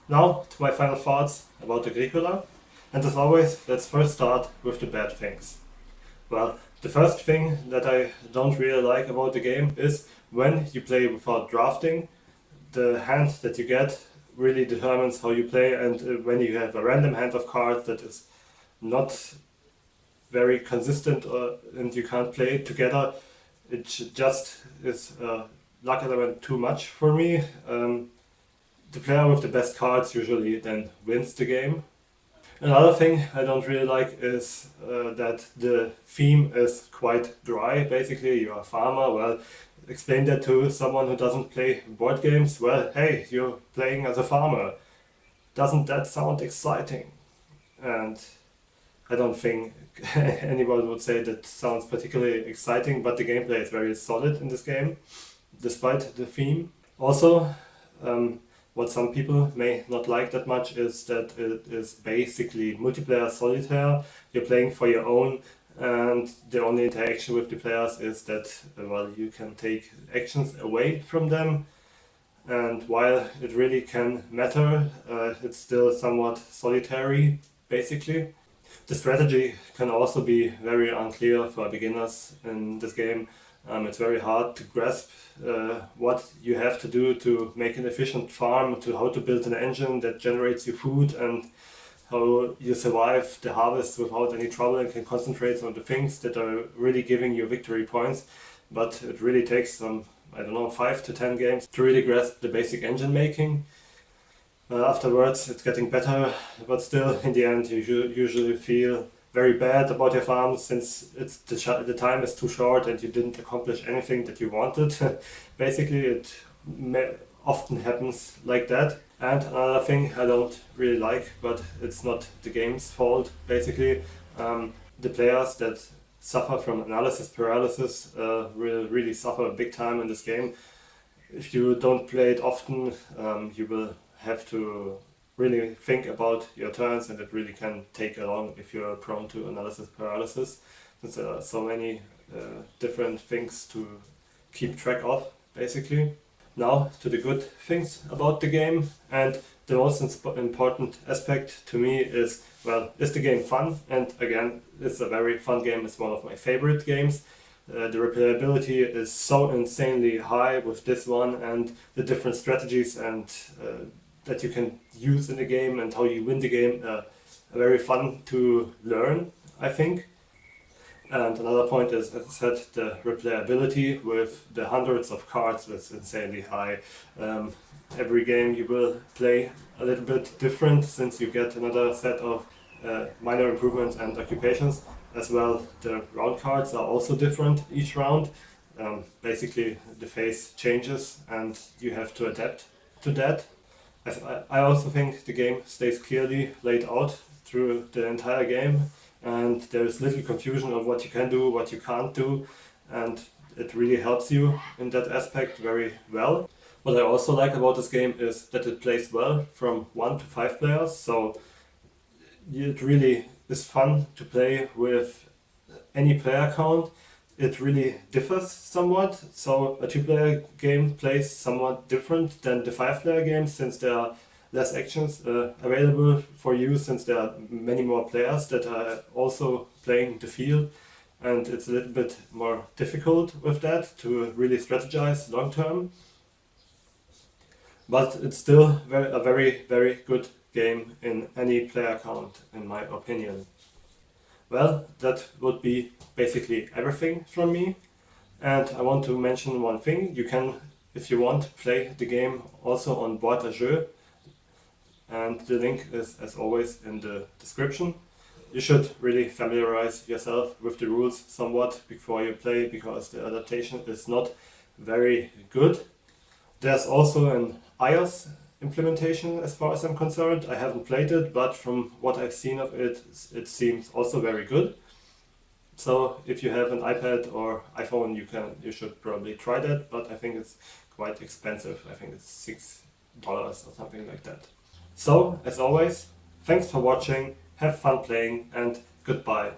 Now to my final thoughts about Agricola, and as always, let's first start with the bad things. Well, the first thing that I don't really like about the game is when you play without drafting, the hand that you get really determines how you play, and when you have a random hand of cards that is not very consistent and you can't play it together, it just is luck element too much for me. The player with the best cards usually then wins the game. Another thing I don't really like is that the theme is quite dry. Basically, you're a farmer. Well, explain that to someone who doesn't play board games. Well, hey, you're playing as a farmer. Doesn't that sound exciting? And I don't think anyone would say that sounds particularly exciting, but the gameplay is very solid in this game, despite the theme. Also, what some people may not like that much is that it is basically multiplayer solitaire. You're playing for your own, and the only interaction with the players is that, well, you can take actions away from them. And while it really can matter, it's still somewhat solitary, basically. The strategy can also be very unclear for beginners in this game. It's very hard to grasp what you have to do to make an efficient farm, to how to build an engine that generates you food, and how you survive the harvest without any trouble and can concentrate on the things that are really giving you victory points. But it really takes some, I don't know, 5 to 10 games to really grasp the basic engine making. Afterwards it's getting better, but still in the end you usually feel very bad about your farm, since the time is too short and you didn't accomplish anything that you wanted. Basically, it often happens like that. And another thing I don't really like, but it's not the game's fault, basically, the players that suffer from analysis paralysis will really suffer big time in this game. If you don't play it often, you will have to really think about your turns, and it really can take long if you're prone to analysis paralysis, since there are so many different things to keep track of, basically. Now to the good things about the game, and the most important aspect to me is, well, is the game fun? And again, it's a very fun game. It's one of my favorite games. The replayability is so insanely high with this one, and the different strategies and that you can use in the game and how you win the game are very fun to learn, I think. And another point is, as I said, the replayability with the hundreds of cards is insanely high. Every game you will play a little bit different, since you get another set of minor improvements and occupations. As well, the round cards are also different each round. Basically, the phase changes and you have to adapt to that. I also think the game stays clearly laid out through the entire game, and there is little confusion of what you can do, what you can't do, and it really helps you in that aspect very well. What I also like about this game is that it plays well from 1 to 5 players, so it really is fun to play with any player count. It really differs somewhat, so a 2-player game plays somewhat different than the 5-player game, since there are less actions available for you, since there are many more players that are also playing the field, and it's a little bit more difficult with that to really strategize long term. But it's still a very, very good game in any player count, in my opinion. Well, that would be basically everything from me. And I want to mention one thing. You can, if you want, play the game also on BoardGameGeek, and the link is, as always, in the description. You should really familiarize yourself with the rules somewhat before you play, because the adaptation is not very good. There's also an iOS implementation, as far as I'm concerned. I haven't played it, but from what I've seen of it, it seems also very good. So if you have an iPad or iPhone, you should probably try that, but I think it's quite expensive. I think it's $6 or something like that. So, as always, thanks for watching, have fun playing, and goodbye.